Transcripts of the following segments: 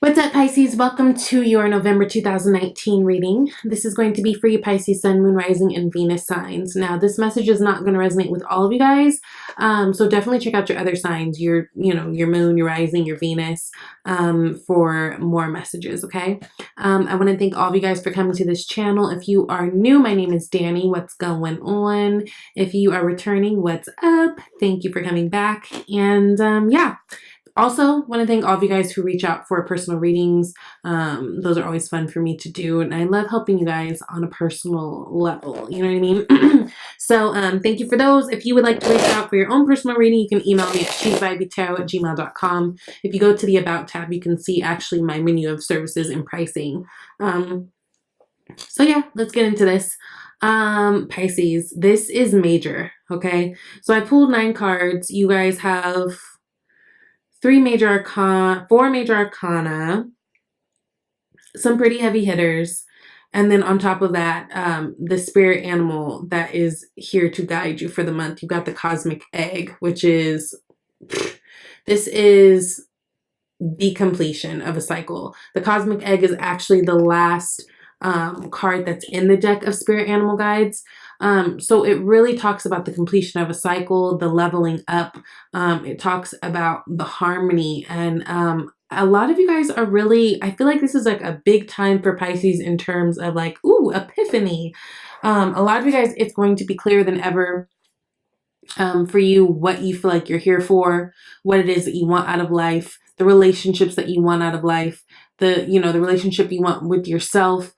What's up, Pisces? Welcome to your November 2019 reading. This is going to be for you, Pisces, Sun, Moon, Rising, and Venus signs. Now, this message is not going to resonate with all of you guys, so definitely check out your other signs, your Moon, your Rising, your Venus, for more messages, okay? I want to thank all of you guys for coming to this channel. If you are new, my name is Danny. What's going on? If you are returning, what's up? Thank you for coming back, and yeah. Also, want to thank all of you guys who reach out for personal readings. Those are always fun for me to do, and I love helping you guys on a personal level. You know what I mean? So thank you for those. If you would like to reach out for your own personal reading, you can email me at shesvibetarot@gmail.com. If you go to the About tab, you can see actually my menu of services and pricing. So yeah, let's get into this. Pisces, this is major, okay? So I pulled 9 cards. You guys have 4 major arcana, some pretty heavy hitters, and then on top of that, the spirit animal that is here to guide you for the month. You've got the cosmic egg, which is, this is the completion of a cycle. The cosmic egg is actually the last card that's in the deck of spirit animal guides. So it really talks about the completion of a cycle, the leveling up. It talks about the harmony, and a lot of you guys are really, I feel like this is like a big time for Pisces in terms of like, ooh, epiphany. A lot of you guys, it's going to be clearer than ever for you what you feel like you're here for, what it is that you want out of life, the relationships that you want out of life, the relationship you want with yourself.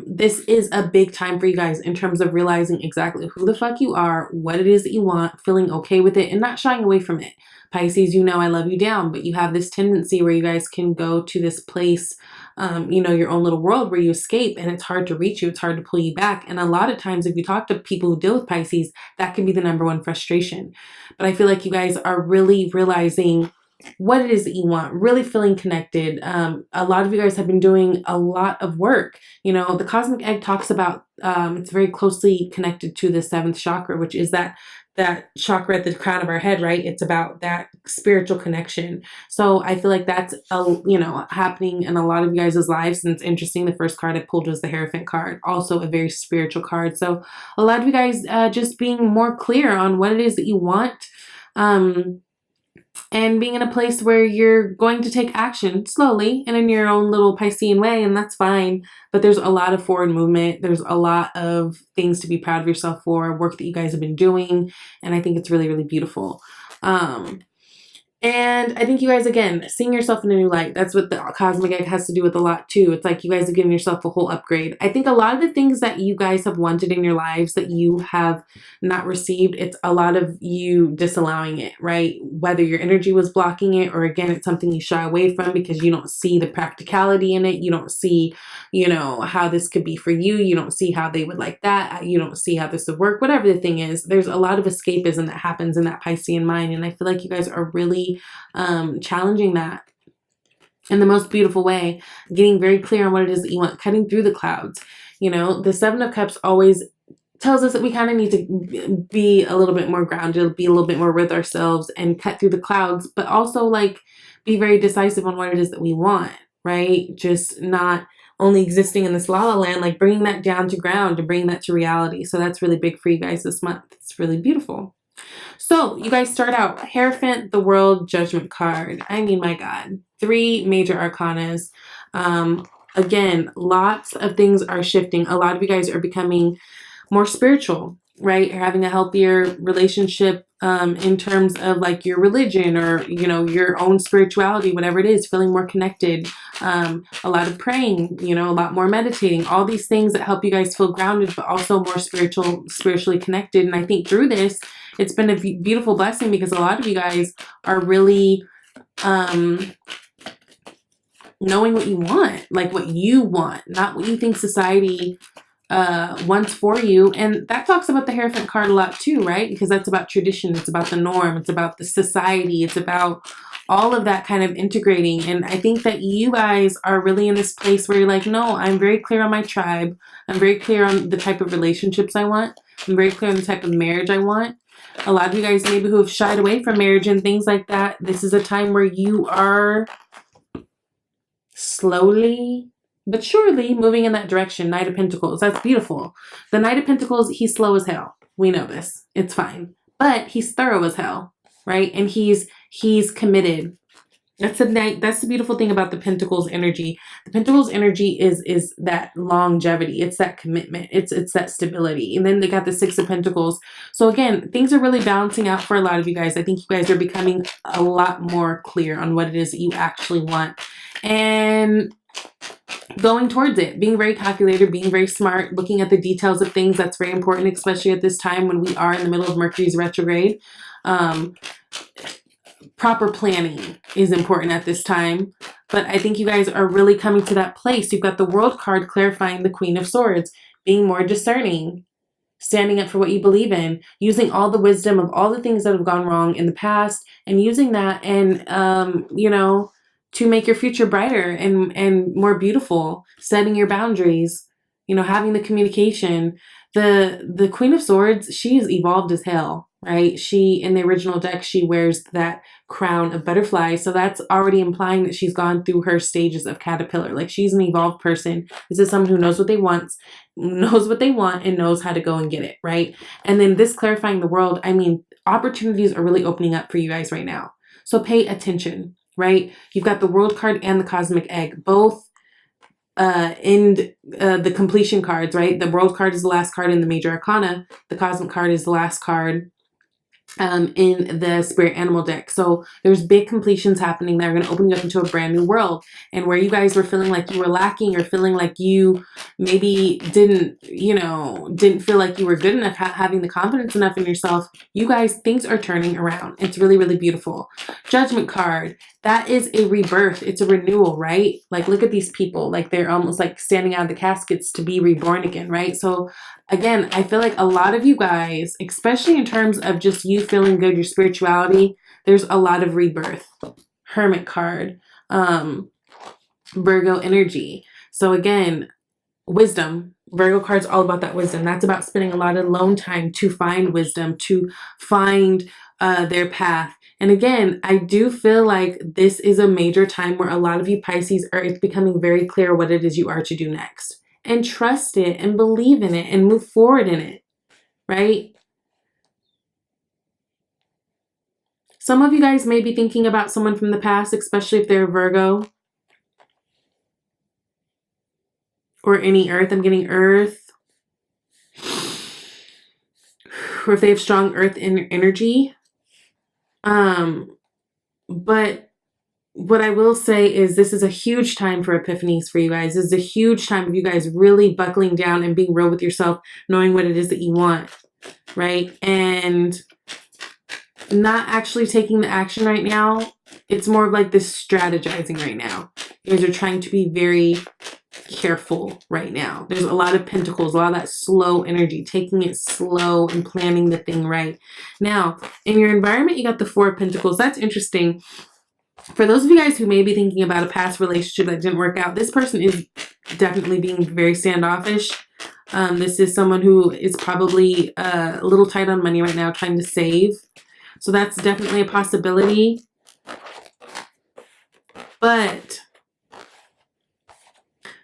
This is a big time for you guys in terms of realizing exactly who the fuck you are, what it is that you want, feeling okay with it, and not shying away from it. Pisces, you know I love you down, but you have this tendency where you guys can go to this place, your own little world where you escape, and it's hard to reach you. It's hard to pull you back. And a lot of times if you talk to people who deal with Pisces, that can be the #1 frustration. But I feel like you guys are really realizing what it is that you want, really feeling connected. A lot of you guys have been doing a lot of work. The cosmic egg talks about, it's very closely connected to the 7th chakra, which is that chakra at the crown of our head, right? It's about that spiritual connection. So I feel like that's, happening in a lot of you guys' lives. And it's interesting. The first card I pulled was the Hierophant card, also a very spiritual card. So a lot of you guys just being more clear on what it is that you want. And being in a place where you're going to take action slowly and in your own little Piscean way, and that's fine. But there's a lot of forward movement. There's a lot of things to be proud of yourself for, work that you guys have been doing, and I think it's really, really beautiful. And I think you guys, again, seeing yourself in a new light, that's what the cosmic egg has to do with a lot too. It's like you guys are giving yourself a whole upgrade. I think a lot of the things that you guys have wanted in your lives that you have not received, it's a lot of you disallowing it, right? Whether your energy was blocking it, or again, it's something you shy away from because you don't see the practicality in it. You don't see, how this could be for you. You don't see how they would like that. You don't see how this would work. Whatever the thing is, there's a lot of escapism that happens in that Piscean mind. And I feel like you guys are really challenging that in the most beautiful way, getting very clear on what it is that you want, cutting through the clouds. The 7 of Cups always tells us that we kind of need to be a little bit more grounded, be a little bit more with ourselves and cut through the clouds, but also like be very decisive on what it is that we want, right? Just not only existing in this la-la land, like bringing that down to ground and bringing that to reality. So that's really big for you guys this month. It's really beautiful. So you guys start out Hierophant, the World Judgment card. I mean, my God, 3 major arcanas. Again, lots of things are shifting. A lot of you guys are becoming more spiritual, right? You're having a healthier relationship in terms of like your religion or, your own spirituality, whatever it is, feeling more connected. A lot of praying, a lot more meditating, all these things that help you guys feel grounded, but also more spiritually connected. And I think through this, it's been a beautiful blessing because a lot of you guys are really knowing what you want, like what you want, not what you think society wants for you. And that talks about the Hierophant card a lot too, right? Because that's about tradition. It's about the norm. It's about the society. It's about all of that kind of integrating. And I think that you guys are really in this place where you're like, no, I'm very clear on my tribe. I'm very clear on the type of relationships I want. I'm very clear on the type of marriage I want. A lot of you guys maybe who have shied away from marriage and things like that, this is a time where you are slowly but surely moving in that direction. Knight of Pentacles. That's beautiful. The Knight of Pentacles, he's slow as hell. We know this. It's fine. But he's thorough as hell, right? And he's committed. That's the beautiful thing about the Pentacles energy. The Pentacles energy is that longevity. It's that commitment. It's that stability. And then they got the Six of Pentacles. So again, things are really balancing out for a lot of you guys. I think you guys are becoming a lot more clear on what it is that you actually want. And going towards it, being very calculated, being very smart, looking at the details of things. That's very important, especially at this time when we are in the middle of Mercury's retrograde. Proper planning is important at this time, but I think you guys are really coming to that place. You've got the World card clarifying the Queen of Swords, being more discerning, standing up for what you believe in, using all the wisdom of all the things that have gone wrong in the past, and using that and, you know, to make your future brighter and more beautiful, setting your boundaries, you know, having the communication. The Queen of Swords, she is evolved as hell, right? She, in the original deck, she wears that crown of butterflies. So that's already implying that she's gone through her stages of caterpillar. Like, she's an evolved person. This is someone who knows what they want, and knows how to go and get it, right? And then this clarifying the world, I mean, opportunities are really opening up for you guys right now. So pay attention, right? You've got the World card and the Cosmic Egg, both in the completion cards, right? The World card is the last card in the Major Arcana. The Cosmic card is the last card in the Spirit Animal deck. So there's big completions happening that are going to open you up into a brand new world. And where you guys were feeling like you were lacking, or feeling like you maybe didn't feel like you were good enough, having the confidence enough in yourself, you guys, things are turning around. It's really, really beautiful. Judgment card. That is a rebirth. It's a renewal, right? Like, look at these people. Like, they're almost like standing out of the caskets to be reborn again, right? So again, I feel like a lot of you guys, especially in terms of just you feeling good, your spirituality, there's a lot of rebirth. Hermit card. Virgo energy. So again, wisdom. Virgo card's all about that wisdom. That's about spending a lot of alone time to find wisdom, to find their path. And again, I do feel like this is a major time where a lot of you Pisces it's becoming very clear what it is you are to do next. And trust it and believe in it and move forward in it, right? Some of you guys may be thinking about someone from the past, especially if they're Virgo. Or any earth. I'm getting earth. Or if they have strong earth energy. But what I will say is this is a huge time for epiphanies for you guys. This is a huge time of you guys really buckling down and being real with yourself, knowing what it is that you want, right? And not actually taking the action right now. It's more of like this strategizing right now. You guys are trying to be very careful right now. There's a lot of pentacles, a lot of that slow energy, taking it slow and planning the thing right. Now, in your environment, you got the Four of Pentacles. That's interesting. For those of you guys who may be thinking about a past relationship that didn't work out, this person is definitely being very standoffish. This is someone who is probably a little tight on money right now, trying to save. So that's definitely a possibility. But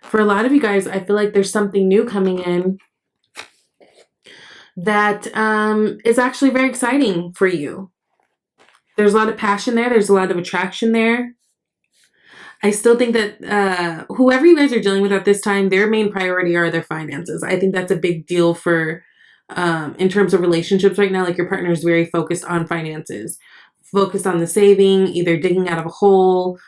for a lot of you guys, I feel like there's something new coming in that is actually very exciting for you. There's a lot of passion there. There's a lot of attraction there. I still think that whoever you guys are dealing with at this time, their main priority are their finances. I think that's a big deal for in terms of relationships right now. Like, your partner is very focused on finances, focused on the saving, either digging out of a hole,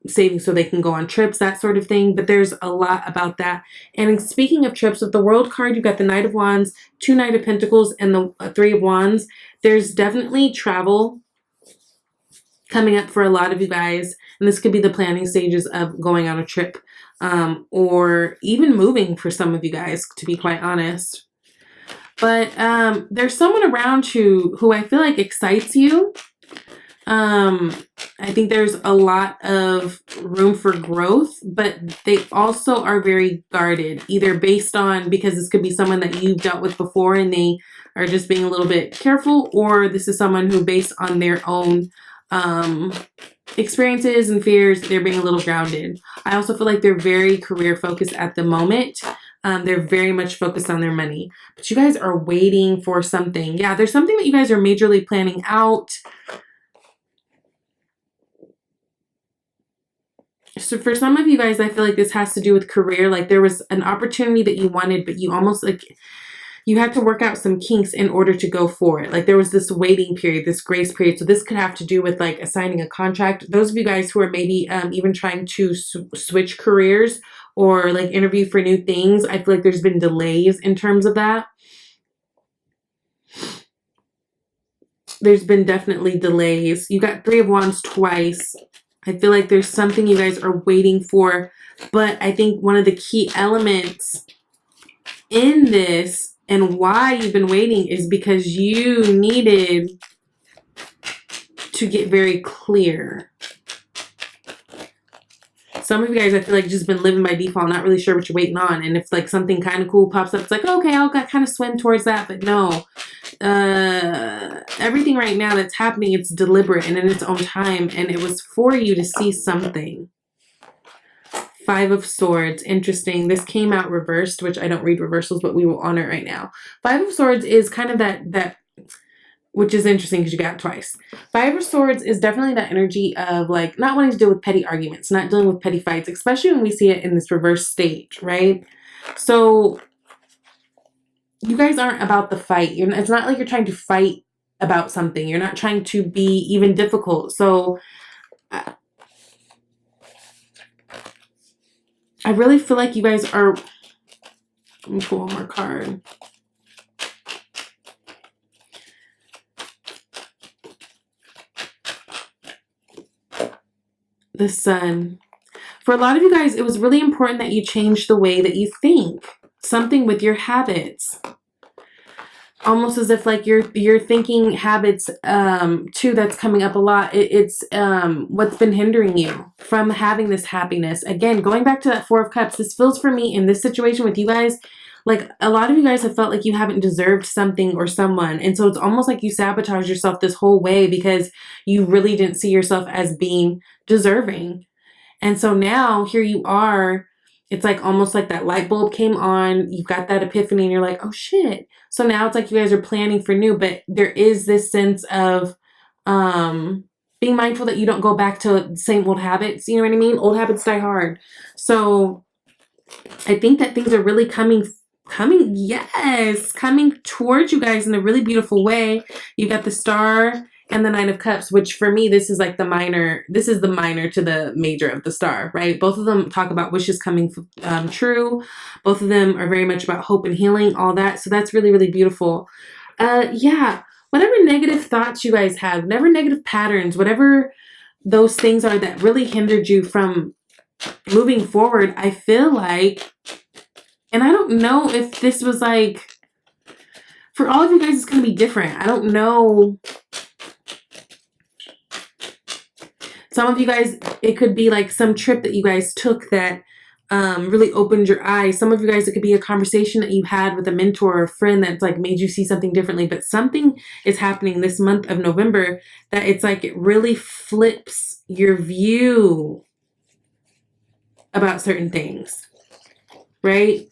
saving so they can go on trips, that sort of thing. But there's a lot about that. And speaking of trips, with the World card, you've got the Knight of Wands, two Knight of Pentacles, and the Three of Wands. There's definitely travel coming up for a lot of you guys. And this could be the planning stages of going on a trip, or even moving for some of you guys, to be quite honest. But there's someone around who I feel like excites you. I think there's a lot of room for growth, but they also are very guarded, either based on, because this could be someone that you've dealt with before and they are just being a little bit careful, or this is someone who, based on their own experiences and fears, they're being a little grounded. I also feel like they're very career focused at the moment. They're very much focused on their money. But you guys are waiting for something. Yeah, there's something that you guys are majorly planning out. So for some of you guys, I feel like this has to do with career. Like there was an opportunity that you wanted, but you almost like you had to work out some kinks in order to go for it. Like there was this waiting period, this grace period. So this could have to do with like assigning a contract. Those of you guys who are maybe even trying to switch careers or like interview for new things, I feel like there's been delays in terms of that. There's been definitely delays. You got 3 of Wands twice. I feel like there's something you guys are waiting for. But I think one of the key elements in this and why you've been waiting is because you needed to get very clear. Some of you guys, I feel like, just been living by default, not really sure what you're waiting on. And if like something kind of cool pops up, it's like, okay, I'll kind of swim towards that. But no, everything right now that's happening, it's deliberate and in its own time. And it was for you to see something. 5 of Swords. Interesting. This came out reversed, which I don't read reversals, but we will honor it right now. 5 of Swords is kind of that which is interesting because you got it twice. 5 of Swords is definitely that energy of like not wanting to deal with petty arguments, not dealing with petty fights, especially when we see it in this reverse stage, right? So you guys aren't about the fight. It's not like you're trying to fight about something. You're not trying to be even difficult. So I really feel like you guys are, let me pull one more card. The Sun. For a lot of you guys, it was really important that you change the way that you think. Something with your habits. Almost as if like your thinking habits too, that's coming up a lot. It's what's been hindering you from having this happiness. Again, going back to that 4 of Cups, this feels for me in this situation with you guys, like a lot of you guys have felt like you haven't deserved something or someone. And so it's almost like you sabotage yourself this whole way because you really didn't see yourself as being deserving. And so now here you are. It's like almost like that light bulb came on. You've got that epiphany and you're like, oh shit. So now it's like you guys are planning for new, but there is this sense of being mindful that you don't go back to the same old habits. You know what I mean? Old habits die hard. So I think that things are really coming towards you guys in a really beautiful way. You got the Star and the 9 of Cups, which for me, this is like the minor. This is the minor to the major of the Star, right? Both of them talk about wishes coming true. Both of them are very much about hope and healing, all that. So that's really, really beautiful. Yeah, whatever negative thoughts you guys have, whatever negative patterns, whatever those things are that really hindered you from moving forward, I feel like, and I don't know if this was like, for all of you guys, it's going to be different. I don't know. Some of you guys, it could be like some trip that you guys took that really opened your eyes. Some of you guys, it could be a conversation that you had with a mentor or a friend that's like made you see something differently. But something is happening this month of November that it's like it really flips your view about certain things, right?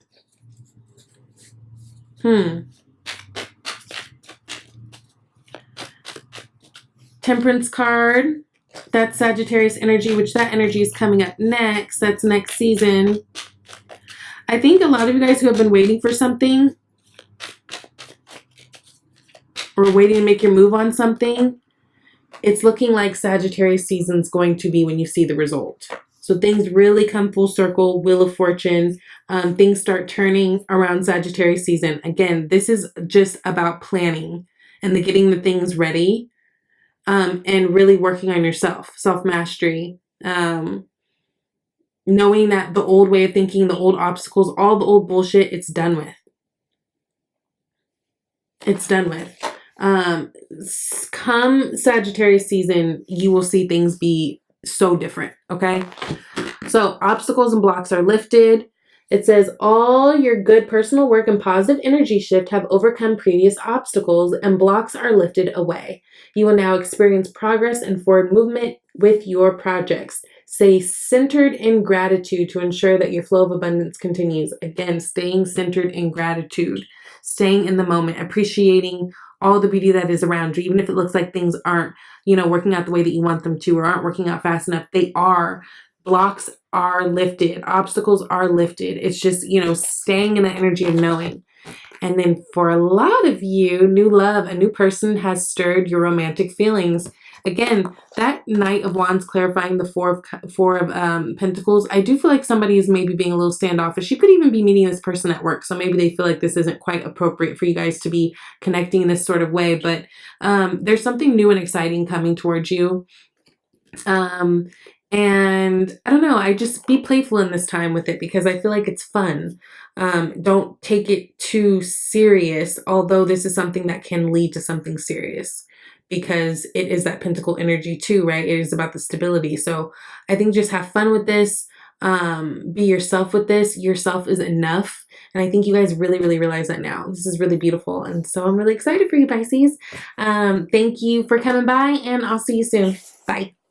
Temperance card. That's Sagittarius energy, which that energy is coming up next. That's next season. I think a lot of you guys who have been waiting for something or waiting to make your move on something, it's looking like Sagittarius season's going to be when you see the result. So things really come full circle, Wheel of Fortune. Things start turning around Sagittarius season. Again, this is just about planning and getting the things ready. And really working on yourself, self-mastery, knowing that the old way of thinking, the old obstacles, all the old bullshit, it's done with. It's done with. Come Sagittarius season, you will see things be so different, okay? So obstacles and blocks are lifted. It says, all your good personal work and positive energy shift have overcome previous obstacles and blocks are lifted away. You will now experience progress and forward movement with your projects. Stay centered in gratitude to ensure that your flow of abundance continues. Again, staying centered in gratitude, staying in the moment, appreciating all the beauty that is around you, even if it looks like things aren't, working out the way that you want them to or aren't working out fast enough. They are. Blocks are lifted, obstacles are lifted. It's just, staying in the energy of knowing. And then for a lot of you, new love, a new person has stirred your romantic feelings. Again, that Knight of Wands clarifying the four of Pentacles, I do feel like somebody is maybe being a little standoffish. You could even be meeting this person at work, so maybe they feel like this isn't quite appropriate for you guys to be connecting in this sort of way, but there's something new and exciting coming towards you. And I don't know, I just be playful in this time with it because I feel like it's fun. Don't take it too serious, although this is something that can lead to something serious because it is that pentacle energy too, right? It is about the stability. So I think just have fun with this. Be yourself with this. Yourself is enough. And I think you guys really, really realize that now. This is really beautiful. And so I'm really excited for you, Pisces. Thank you for coming by, and I'll see you soon. Bye.